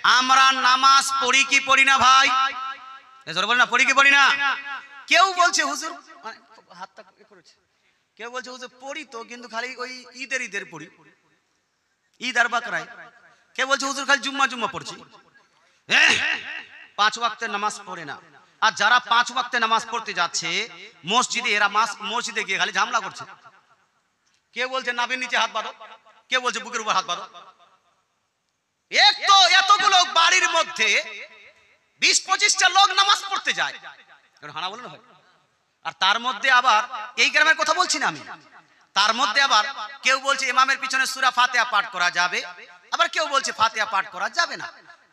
আমরা নামাজ পড়ি কি পড়ি না ভাই? জোরে বলেন না, পড়ি কি পড়ি না? কেউ বলছে হুজুর, হাতটা করেছে, কেউ বলছে হুজুর পড়ি তো, কিন্তু খালি ওই ঈদের পড়ি, ঈদ আর বাকরায়। কেউ বলছে হুজুর খালি জুম্মা পড়ছি। 5 ওয়াক্তের নামাজ পড়ে না। আর যারা 5 ওয়াক্তের নামাজ পড়তে যাচ্ছে মসজিদে, এরা মসজিদে গিয়ে খালি ঝামেলা করছে। কেউ বলছে নাভির নিচে হাত বাঁধো, কেউ বলছে বুকের উপর হাত বাঁধো। এক তো এতগুলো বাড়ির মধ্যে 20-25টা লোক নামাজ পড়তে যায়, হানা বলে না হয়। আর তার মধ্যে আবার এই গ্রামের কথা বলছি না আমি, তার মধ্যে আবার কেউ বলছে ইমামের পিছনে সূরা ফাতিহা পাঠ করা যাবে, আবার কেউ বলছে ফাতিহা পাঠ করা যাবে না।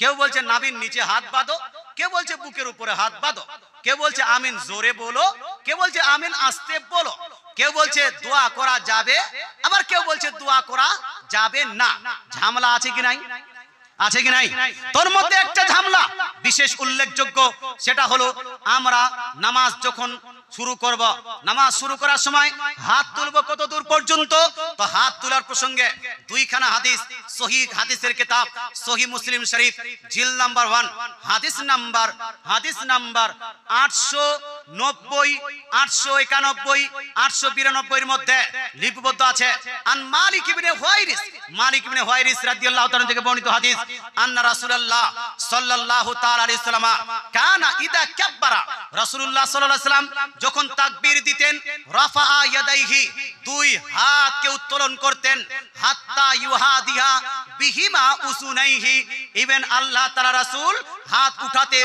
কেউ বলছে নাভির নিচে হাত বাঁধো, কেউ বলছে বুকের উপরে হাত বাঁধো, কেউ বলছে আমিন জোরে বলো, কেউ বলছে আমিন আস্তে বলো, কেউ বলছে দোয়া করা যাবে, আবার কেউ বলছে দোয়া করা যাবে না। ঝামেলা আছে কি নাই? আছে কি নাই? তোর মধ্যে একটা ঝামেলা বিশেষ উল্লেখযোগ্য, সেটা হলো আমরা নামাজ যখন শুরু করব, নামাজ শুরু করার সময় হাত তুলব কত দূর পর্যন্ত? তো হাত তোলার প্রসঙ্গে 2খানা হাদিস, সহিহ হাদিসের কিতাব সহিহ মুসলিম শরীফ জিল নাম্বার 1 হাদিস নাম্বার 890, 891, 892 এর মধ্যে লিপিবদ্ধ আছে। আন মালিক ইবনে হুয়াইরিস রাদিয়াল্লাহু তাআলা থেকে বর্ণিত হাদিস, আন্না রাসূলুল্লাহ সাল্লাল্লাহু তাআলা আলাইহি সাল্লাম কানা ইদা কাব্বারা, রাসূলুল্লাহ সাল্লাল্লাহু আলাইহি সাল্লাম যখন তাকবীর দিতেন, রাফা ইয়াদাইহি, 2 হাতকে উত্তোলন করতেন, হাত্তা ইউহাদিহা বিহিমা উসুনাইহি, ইভেন আল্লাহ তাআলা রাসূল হাত উঠাতে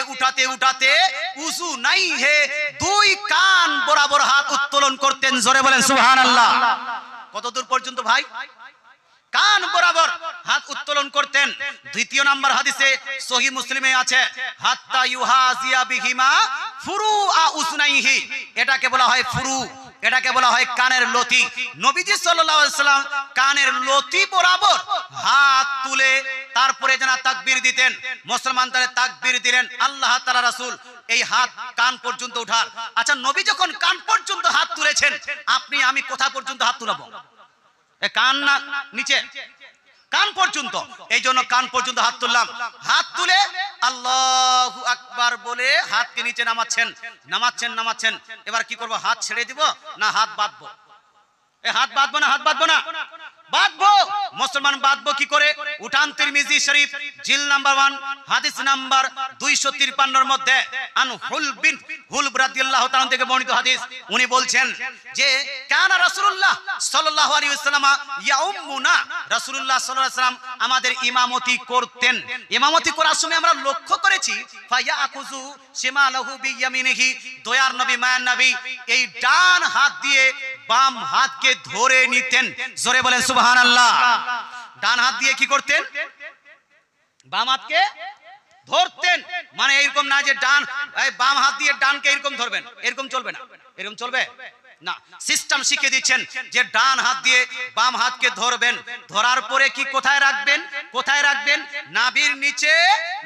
উসুনাইহি 2 কান বরাবর হাত উত্তোলন করতেন। জোরে বলেন সুবহানাল্লাহ। কত দূর পর্যন্ত ভাই? কান বরাবর হাত উত্তোলন করতেন। 2 নম্বর হাদিসে সহিহ মুসলিমে আছে, হাত্তা ইউহাজিয়া বিহিমা ফুরুআ উসনাইহি, এটাকে বলা হয় ফুরু, এটাকে বলা হয় কানের লতি। নবীজি সাল্লাল্লাহু আলাইহি সাল্লাম কানের লতি বরাবর হাত তুলে তারপরে যেন তাকবীর দিতেন, মুসলমান তারা তাকবীর দিলেন, আল্লাহ তাআলা রাসূল এই হাত কান পর্যন্ত উঠার। আচ্ছা, নবী যখন কান পর্যন্ত হাত তুলেছেন, আপনি আমি কোথা পর্যন্ত হাত তুলবো? কান না নিচে, কান পর্যন্ত। এই জন্য কান পর্যন্ত হাত তুললাম। হাত তুলে আল্লাহু আকবার বলে হাতকে নিচে নামাচ্ছেন। এবার কি করব? হাত ছেড়ে দিব না হাত বাঁধবো? হাত বাঁধবো না, হাত বাঁধবো না, বাঁধবো। মুসলমান বাঁধবো কি করে? উঠান তিরমিজি শরীফ জিল নাম্বার 1 হাদিস নাম্বার 253 এর মধ্যে আন হুলব রাদিয়াল্লাহু তাআলা থেকে বর্ণিত হাদিস। উনি বলছেন যে কানা রাসূলুল্লাহ সাল্লাল্লাহু আলাইহি ওয়াসাল্লাম ইয়াউমুনা, রাসূলুল্লাহ সাল্লাল্লাহু আলাইহি ওয়াসাল্লাম আমাদের ইমামতি করতেন। ইমামতি করার সময় আমরা লক্ষ্য করেছি ফায়াকুযু শিমালাহু বিয়ামিনিহি, দয়ার নবী মায়ার নবী এই ডান হাত দিয়ে বাম হাতকে ধরে নিতেন। জোরে বলেন সুবহানাল্লাহ। ডান হাত দিয়ে কি করতেন? বাম হাতকে ধরতেন। মানে এরকম না যে বাম হাত দিয়ে ডানকে এরকম ধরবেন, এরকম চলবে না। এরকম চলবে না, সিস্টেম শিখিয়ে দিচ্ছেন যে ডান হাত দিয়ে বাম হাতকে ধরবেন, ধরার পরে কি কোথায় রাখবেন? কোথায় রাখবেন? নাভির নিচে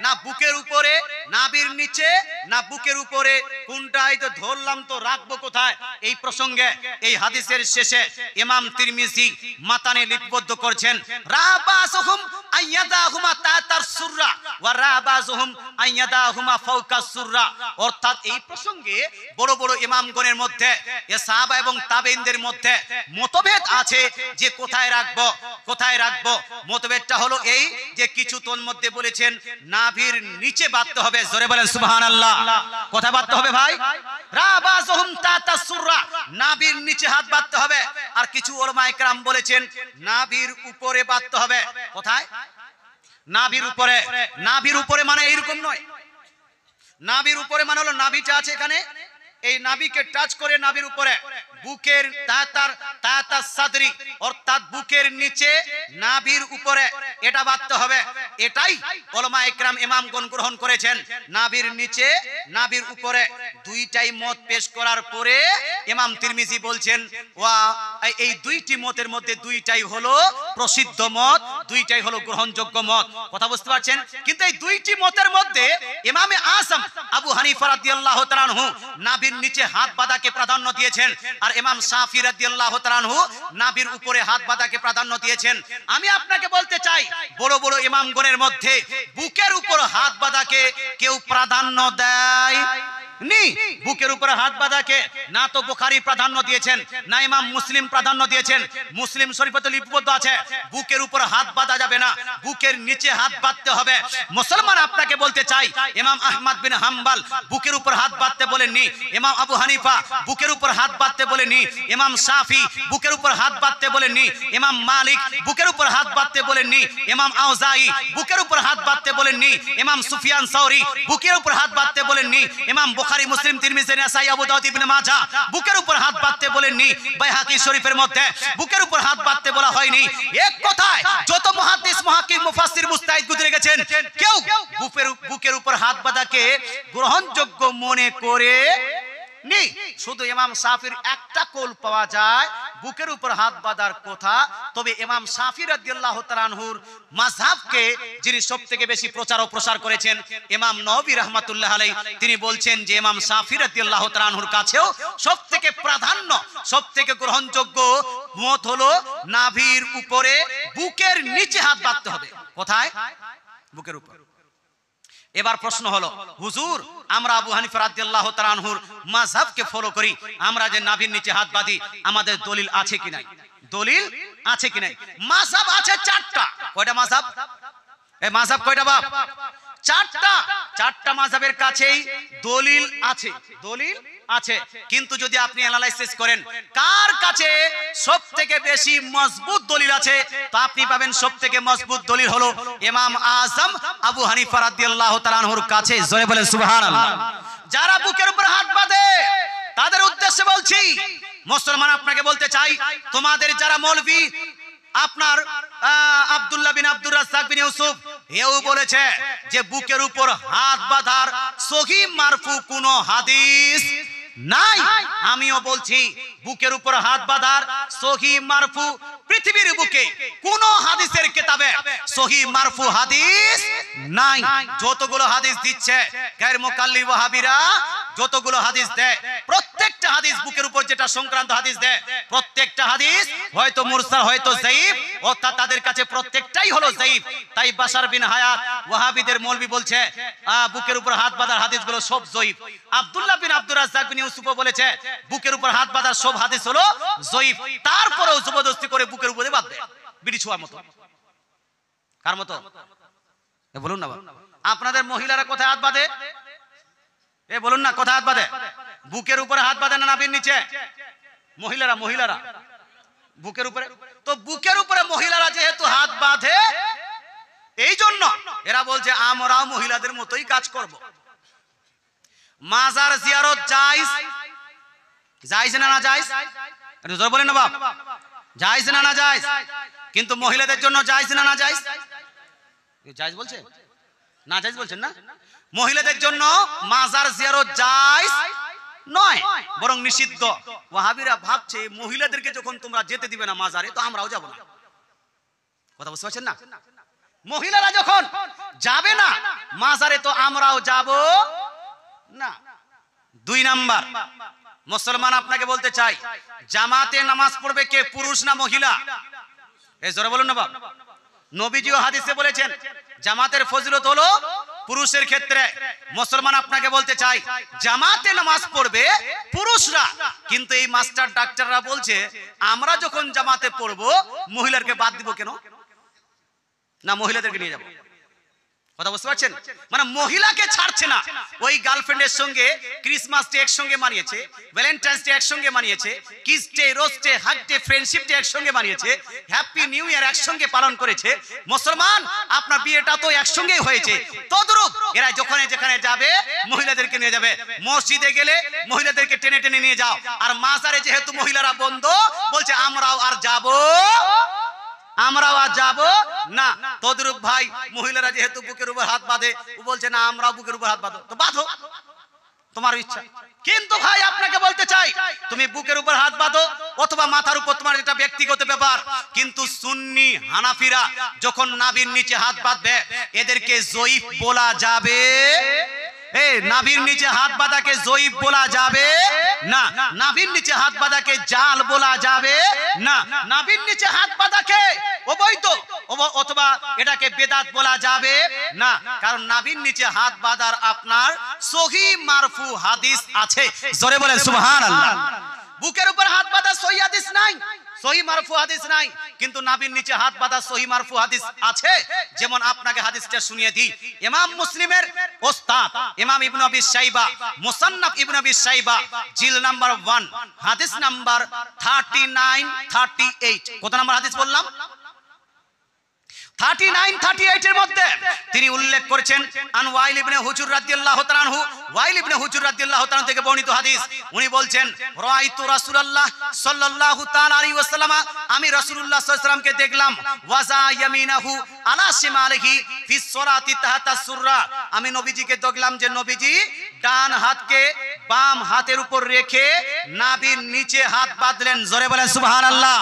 না বুকের উপরে? নাভির নিচে না বুকের উপরে? কোনটাই তো ধরলাম, তো রাখবো কোথায়? এই প্রসঙ্গে এই হাদিসের শেষে ইমাম তিরমিজি মাতানে লিপিবদ্ধ করেছেন, রাবাসুহুম আইয়াদাহুমা তাতার সুররা ওয়া রাবাসুহুম আইয়াদাহুমা ফাওকাস সুররা। অর্থাৎ এই প্রসঙ্গে বড় বড় ইমামগণের মধ্যে, সাহাবা এবং তাবেঈনদের মধ্যে মতভেদ আছে যে কোথায় রাখবো, কোথায় রাখবো। মতভেদটা হলো এই যে কিছু তোর মধ্যে বলেছেন নাভির নিচে বাঁধতে হবে। জোরে বলেন সুবহানাল্লাহ। কোথায় বাঁধতে হবে ভাই? রাবাসুহুম তাতাস সুররা, নাভির নিচে হাত বাঁধতে হবে। আর কিছু উলামায়ে কেরাম বলেছেন নাভির উপরে বাঁধতে হবে। কোথায়? নাভির উপরে। নাভির উপরে মানে এইরকম নয়। নাভির উপরে মানে হলো নাভিটা আছে এখানে, এই নাভিকে টাচ করে নাভির উপরে, বুকের তাতার সাদরি অর্থাৎ বুকের নিচে নাভির উপরে এটা বাঁধতে হবে। এটাই উলামায়ে কেরাম ইমামগণ গ্রহণ করেছেন। নাভির নিচে নাভির উপরে, দুইটাই মত পেশ করার পরে ইমাম তিরমিজি বলছেন এই দুইটি মতের মধ্যে দুইটাই হলো প্রসিদ্ধ মত, দুইটাই হলো গ্রহণযোগ্য মত। কথা বুঝতে পারছেন? কিন্তু এই দুইটি মতের মধ্যে ইমামে আযম আবু হানিফা রাদিয়াল্লাহু তাআলা আনহু নাভির নিচে হাত বাঁধাকে প্রাধান্য দিয়েছেন, আর ইমাম শাফি রাদিয়াল্লাহু তাআলা আনহু নাভির উপরে হাত বাঁধাকে প্রাধান্য দিয়েছেন। আমি আপনাকে বলতে চাই বড় বড় ইমামগণের মধ্যে বুকের উপর হাত বাঁধাকে কেউ প্রাধান্য দেয় নি। বুকের উপরে হাত বাঁধাকে না তো বুখারী প্রাধান্য দিয়েছেন, না ইমাম মুসলিম প্রাধান্য দিয়েছেন। মুসলিম শরীফে লিপিবদ্ধ আছে বুকের উপরে হাত বাঁধা যাবে না, বুকের নিচে হাত বাঁধতে হবে। মুসলমান আপনাকে বলতে চাই, ইমাম আহমদ বিন হাম্বল বুকের উপর হাত বাঁধতে বলেননি, ইমাম আবু হানিফা বুকের উপর হাত বাঁধতে বলেননি, ইমাম শাফি বুকের উপর হাত বাঁধতে বলেননি, ইমাম মালিক বুকের উপর হাত বাঁধতে বলেননি, ইমাম আউজাই বুকের উপর হাত বাঁধতে বলেননি, ইমাম সুফিয়ান সাউরি বুকের উপর হাত বাঁধতে বলেননি, ইমাম বুখারী, মুসলিম, তিরমিজি, নাসাই, আবু দাউদ, ইবনে মাজাহ বুকের উপর হাত বাঁধতে বলেননি। বাইহাকি শরীফের মধ্যে বুকের উপর হাত বাঁধতে বলা হয়নি। এক কথায় যত মুহাদ্দিস, মুহাক্কিক, মুফাসসির, মুজতাহিদ গুজরে গেছেন, কেউ বুকের উপর হাত বাঁধাকে গ্রহণযোগ্য মনে করে নি। শুধু ইমাম শাফির একটা কৌল পাওয়া যায় বুকের উপর হাত বাঁধার কথা। তবে ইমাম শাফি রাদিয়াল্লাহু তাআলা আনহুর মাযহাবকে যিনি সবথেকে বেশি প্রচার ও প্রসার করেছেন, ইমাম নববী রাহমাতুল্লাহ আলাইহি, তিনি বলছেন যে ইমাম শাফি রাদিয়াল্লাহু তাআলা আনহুর কাছেও সবথেকে প্রাধান্য, সবথেকে গ্রহণযোগ্য মত হলো নাভির উপরে বুকের নিচে হাত বাঁধতে হবে। কোথায়? বুকের উপর। এবার প্রশ্ন হলো, হুজুর আমরা আবু হানিফা রাদিয়াল্লাহু তাআলা আনহুর মাযহাবকে ফলো করি, আমরা যে নাভির নিচে হাত বাঁধি, আমাদের দলিল আছে কি নাই? দলিল আছে কি নাই? মাযহাব আছে চারটা। কয়টা মাযহাব? এই মাযহাব কয়টা বাপ? চারটা। চারটা মাযহাবের কাছেই দলিল আছে, দলিল আছে। কিন্তু যদি আপনি অ্যানালাইসিস করেন কার কাছে সবথেকে বেশি মজবুত দলিল আছে, তো আপনি পাবেন সবথেকে মজবুত দলিল হলো ইমাম আযম আবু হানিফা রাদিয়াল্লাহু তাআলা আনহুর কাছে। জোরে বলেন সুবহানাল্লাহ। যারা বুকের উপর হাত বাঁধে তাদের উদ্দেশ্যে বলছি, মুসলমান আপনাকে বলতে চাই, তোমাদের যারা মৌলভী, আপনার আব্দুল্লাহ বিন আব্দুর রাজ্জাক বিন ইউসুফ, এও বলেছে যে বুকের উপর হাত বাঁধার সহিহ মারফু কোনো হাদিস নাই। আমিও বলছি বুকের উপর হাত বাঁধার সহিহ মারফু পৃথিবীর বুকে কোন হাদিসের কিতাবে সহিহ মারফু হাদিস নাই। যতগুলো হাদিস দিচ্ছে গায়র মুকাল্লিদ ওয়াহাবিরা, যতগুলো হাদিস দেয়, প্রত্যেকটা হাদিস বুকের উপর যেটা সংক্রান্ত হাদিস দেয়, প্রত্যেকটা হাদিস হয়তো মুরসাল, হয়তো যায়ীফ, অর্থাৎ তাদের কাছে প্রত্যেকটাই হলো যায়ীফ। তাই বাশার বিন হায়াত ওয়াহাবিদের মৌলভী বলছে বুকের উপর হাত বাঁধার হাদিসগুলো সব যায়ীফ। আব্দুল্লাহ বিন আব্দুর রাজ্জাক বিন ইউসুফ বলেছে বুকের উপর হাত বাঁধার সব হাদিস হলো যায়ীফ। তারপরেও জবরদস্তি করে বুকের উপরে বাঁধে, বিড়ি ছোঁয়ার মতো। কার মতো? বলুন না, আপনাদের মহিলারা কোথায় হাত বাঁধে? এ বলুন না, কোথায় হাত বাঁধে? বুকের উপরে হাত বাঁধে না নাভির নিচে? মহিলারা, মহিলারা বুকের উপরে। তো বুকের উপরে মহিলারা যেহেতু হাত বাঁধে, এই জন্য এরা বলছে আমরাও মহিলাদের মতোই কাজ করব। মাজার জিয়ারত জায়েজ, জায়েজ না না জায়েজ? একটু জোরে বলেন না বাপ, জায়েজ না না জায়েজ? কিন্তু মহিলাদের জন্য জায়েজ না না জায়েজ? জায়েজ বলছে না, জায়েজ বলছেন না? মহিলাদের জন্য মাজার জিয়ারত জায়েজ নয়, বরং নিষিদ্ধ। ওয়াহাবিরা ভাবছে মহিলাদেরকে যখন তোমরা যেতে দিবে না মাজারে, তো আমরাও যাব না। কথা বুঝতে পারছেন না? মহিলারা যখন যাবে না মাজারে, তো আমরাও যাব না। দুই নাম্বার, মুসলমান আপনাকে বলতে চাই, জামাতে নামাজ পড়বে কে, পুরুষ না মহিলা? এই জোরে বলুন না বাপ। নবীজিও হাদিসে বলেছেন জামাতের ফজিলত হলো পুরুষের ক্ষেত্রে। মুসলমান আপনাকে বলতে চাই, জামাতে নামাজ পড়বে পুরুষরা, কিন্তু এই মাস্টার ডাক্তাররা বলছে আমরা যখন জামাতে পড়বো মহিলাদেরকে বাদ দিব কেন? না মহিলাদেরকে নিয়ে যাব। কথা বুঝতে পারছেন? মানে মহিলাকে ছাড়ছে না। ওই গার্লফ্রেন্ডের সঙ্গে ক্রিসমাস ডে একসঙ্গে মানিয়েছে, ভ্যালেন্টাইন্স ডে একসঙ্গে মানিয়েছে, kiss day, rose day, hug day, friendship day একসঙ্গে মানিয়েছে, হ্যাপি নিউ ইয়ার একসঙ্গে পালন করেছে। মুসলমান আপনার বিয়েটা তো একসঙ্গেই হয়েছে। তদ্রূপ এরা যখন যেখানে যাবে মহিলাদেরকে নিয়ে যাবে। মসজিদে গেলে মহিলাদেরকে টেনে টেনে নিয়ে যাও, আর মাজারে যেহেতু মহিলারা বন্ধ, বলছে আমরাও আর যাব, আমরাও আর যাব না। তদ্রূপ ভাই মহিলারা যেহেতু বুকের উপর হাত বাঁধে, ও বলছে না আমরাও বুকের উপর হাত বাঁধো, তো বাঁধো, তোমার ইচ্ছা। কিন্তু ভাই আপনাকে বলতে চাই, তুমি বুকের উপর হাত বাঁধো অথবা মাথার উপর, তোমার এটা ব্যক্তিগত ব্যাপার। কিন্তু সুন্নি হানাফিরা যখন নাভির নিচে হাত বাঁধবে, এদেরকে যায়ীফ বলা যাবে নাভির নিচে হাত বাঁধাকে জয়ীব বলা যাবে না, নাভির নিচে হাত বাঁধাকে জাল বলা যাবে না, নাভির নিচে হাত বাঁধাকে অবৈধ অথবা এটাকে বেদাত বলা যাবে না, কারণ নাভির নিচে হাত বাঁধার আপনার সহিহ মারফু হাদিস আছে। জোরে বলেন সুবহানাল্লাহ। বুকের উপর হাত বাঁধা সহিহ হাদিস নাই, সহিহ মারফু হাদিস নাই, কিন্তু নাভির নিচে হাত বাঁধা সহিহ মারফু হাদিস আছে। যেমন আপনাকে হাদিসটা শুনিয়ে দিই। ইমাম মুসলিমের ওস্তাদ ইমাম ইবনে আবি শাইবা, মুসান্নাফ ইবনে আবি শাইবা, জিল নাম্বার 1, হাদিস নাম্বার 39 38। কত নাম্বার হাদিস বললাম? 39 38 এর মধ্যে তিনি উল্লেখ করেছেন আন ওয়াইল ইবনে হুজুর রাদিয়াল্লাহু তাআলা আনহু, ওয়াইল ইবনে হুজুর রাদিয়াল্লাহু তাআলা থেকে বর্ণিত হাদিস। উনি বলছেন রাআইতু রাসূলুল্লাহ সাল্লাল্লাহু তাআলা আলাইহি ওয়াসাল্লাম, আমি রাসূলুল্লাহ সাল্লাল্লাহু আলাইহি ওয়াসাল্লামকে দেখলাম ওয়াজা ইয়ামিনাহু আলা শিমালিহি ফিস সালাতি তাহাতা সুররা, আমি নবীজিকে দেখলাম যে নবীজি ডান হাতকে বাম হাতের উপর রেখে নাভির নিচে হাত বাঁধলেন। জোরে বলেন সুবহানাল্লাহ।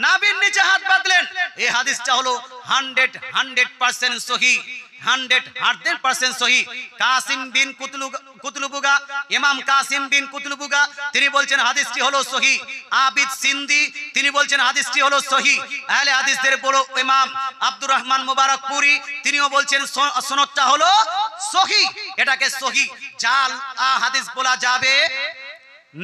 নাভির নিচে হাত বাঁধলেন। এই হাদিসটা হলো 100% সহিহ, 100% সহিহ। কাসিম বিন কুতলুবুগা, ইমাম কাসিম বিন কুতলুবুগা তিনি বলছেন হাদিসটি হলো সহিহ। আবিদ সিন্দি তিনি বলছেন হাদিসটি হলো সহিহ। আহলে হাদিসদের বড় ইমাম আব্দুর রহমান মুবারকপুরি তিনিও বলছেন সনদটা হলো সহিহ, এটাকে সহিহ জাল হাদিস বলা যাবে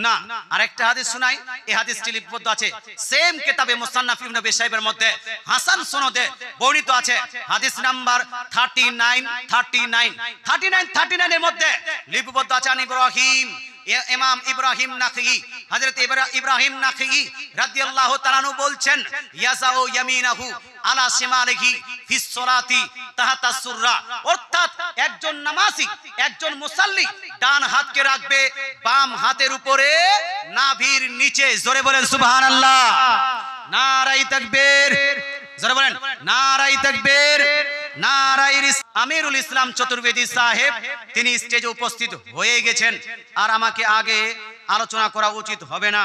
না। আরেকটা হাদিস শোনাই, এই হাদিসটি লিপিবদ্ধ আছে সেম কিতাবে মুসান্নাফ ইবনে আবি শাইবার মধ্যে, হাসান সনদে বর্ণিত আছে। হাদিস নাম্বার 39 এর মধ্যে লিপিবদ্ধ আছে আন ইব্রাহিম, ইমাম ইব্রাহিম নাখঈ, হযরত ইব্রাহিম নাখঈ রাদিয়াল্লাহু তাআলা আনহু বলছেন ইয়াজাউ ইয়ামিনাহু আলা শিমালিহি ফিস সালাতি তাহাতা সুররা, অর্থাৎ একজন নামাজি, একজন মুসাল্লি ডান হাতকে রাখবে বাম হাতের উপরে নাভির নিচে। জোরে বলেন সুবহানাল্লাহ। নারায়ে তাকবীর। জোরে বলেন নারায়ে তাকবীর। আমিরুল ইসলাম চতুর্বেদী সাহেব তিনি স্টেজে উপস্থিত হয়ে গেছেন, আর আমাকে আগে আলোচনা করা উচিত হবে না।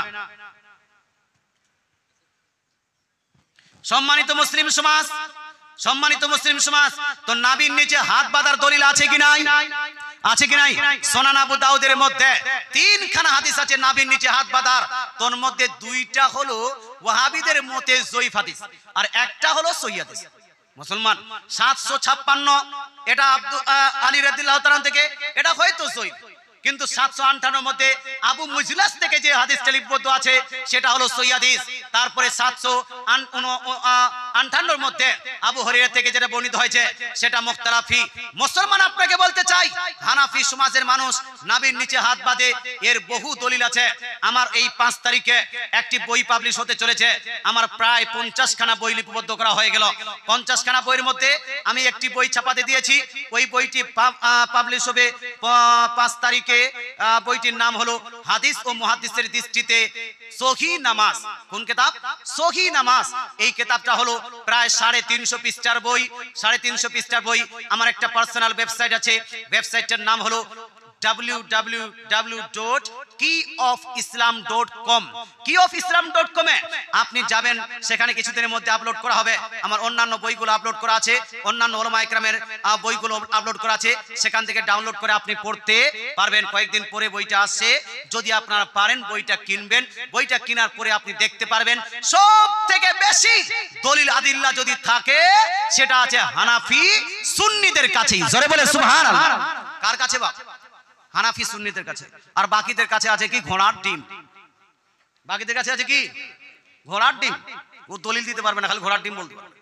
সম্মানিত মুসলিম সমাজ, সম্মানিত মুসলিম সমাজ, তো নাভির নিচে হাত বাঁধার দলিল আছে কি নাই? আছে কি নাই? সুনান আবু দাউদের মধ্যে 3খানা হাদিস আছে নাভির নিচে হাত বাঁধার। তোর মধ্যে 2টা হলো ওয়াহাবিদের মতে জয়ীফ হাদিস, আর একটা হলো সহিহ হাদিস। মুসলমান 756 এটা আলী রাদিয়াল্লাহু তাআলা থেকে, এটা হয়তো সহিহ, কিন্তু 758 মধ্যে আবু মুজলাস থেকে যে হাদিসটা লিপিবদ্ধ আছে সেটা হলো সহিহ হাদিস। তারপরে 758 মধ্যে আবু হুরায়রা থেকে যেটা বর্ণিত হয়েছে সেটা মুখতারাফি। মুসলমান আপনাকে বলতে চাই, হানাফি সমাজের মানুষ নাভির নিচে হাত বাঁধে, এর বহু দলিল আছে। আমার এই 5 তারিখে একটি বই পাবলিশ হতে চলেছে। আমার প্রায় 50খানা বই লিপিবদ্ধ করা হয়ে গেল। 50খানা বইয়ের মধ্যে আমি একটি বই ছাপাতে দিয়েছি। ওই বইটি পাবলিশ হবে 5 তারিখে। বইটির নাম হলো হাদিস ও মুহাদ্দিসের দৃষ্টিতে সহিহ নামাজ। কোন কিতাব? সহিহ নামাজ। এই কিতাবটা হলো প্রায় 350 পৃষ্ঠার বই, 350 পৃষ্ঠার বই। আমার একটা পার্সোনাল ওয়েবসাইট আছে, ওয়েবসাইটটার নাম হলো www.keyofislam.com। keyofislam.com এ আপনি যাবেন, সেখানে কিছুদিনের মধ্যে আপলোড করা হবে। আমার অন্যান্য বইগুলো আপলোড করা আছে, অন্যান্য উলামা ইকরামের বইগুলো আপলোড করা আছে, সেখান থেকে ডাউনলোড করে আপনি পড়তে পারবেন। কয়েকদিন পরে বইটা আসছে, যদি আপনারা পারেন বইটা কিনবেন। বইটা কেনার পরে আপনি দেখতে পারবেন সব থেকে বেশি দলিল আদিল্লাহ যদি থাকে সেটা আছে হানাফি সুন্নিদের কাছেই। জোরে বলে সুবহানাল্লাহ। কার কাছে? বাপ হানাফি সুন্নিদের কাছে। আর বাকিদের কাছে আছে কি? ঘোড়ার ডিম। বাকিদের কাছে আছে কি? ঘোড়ার ডিম। ও দলিল দিতে পারবে না, খালি ঘোড়ার ডিম বলতে পারবে।